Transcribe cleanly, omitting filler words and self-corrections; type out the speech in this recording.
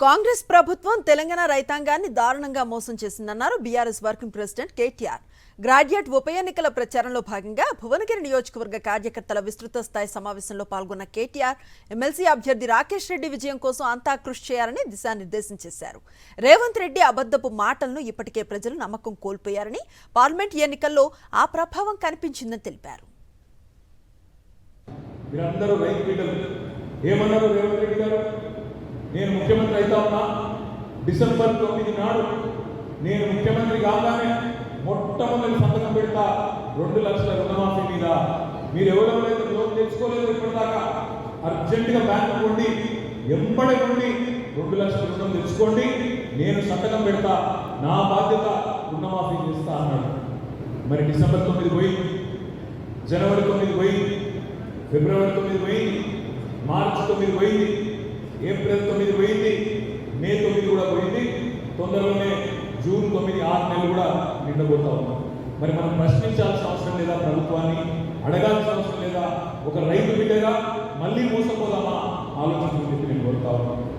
కాంగ్రెస్ ప్రభుత్వం తెలంగాణ రైతాంగాన్ని దారుణంగా మోసం చేసిందన్నారు BRS working president KTR. Graduate ఉప ఎన్నికల ప్రచారంలో భాగంగా భువనగిరి నియోజకవర్గ కార్యకర్తల విస్తృత స్థాయి సమావేశంలో పాల్గొన్న కేటీఆర్ ఎమ్మెల్సీ అభ్యర్థి రాకేష్ రెడ్డి విజయం కోసం అంతా కృషి చేయాలని దిశానిర్దేశం చేశారు. రేవంత్ రెడ్డి అబద్ధపు మాటలను ఇప్పటికే ప్రజలు నమ్మకం కోల్పోయారని, పార్లమెంట్ ఎన్నికల్లో ఆ ప్రభావం కనిపించిందని తెలిపారు. నేను ముఖ్యమంత్రి అవుతా ఉన్నా. డిసెంబర్ 9 నాడు నేను ముఖ్యమంత్రి కాగానే మొట్టమొదటి సంతకం పెడతా 2 లక్షల రుణమాఫీ మీద. మీరు ఎవరెవరైతే లోన్ తెచ్చుకోలేదు ఇప్పటిదాకా అర్జెంటుగా బ్యాంకు నుండి ఎంబడి నుండి 2 లక్షల రుణం తెచ్చుకోండి, నేను సంతకం పెడతా, నా బాధ్యత రుణమాఫీ చేస్తా అన్నాడు. మరి డిసెంబర్ 9 పోయింది, జనవరి 9 పోయింది, ఫిబ్రవరి 9 పోయింది, మార్చి 9 పోయింది, ఏప్రిల్ 9 పోయింది, మే 9 కూడా పోయింది. తొందరలోనే జూన్ 9 6 నెలలు కూడా నిండబోతా ఉన్నాం. మరి మనం ప్రశ్నించాల్సిన అవసరం లేదా? ప్రభుత్వాన్ని అడగాల్సిన అవసరం లేదా? ఒక రైతు బిడ్డగా మళ్ళీ మోసపోదామా ఆలోచించి నేను కోరుతా ఉన్నాను.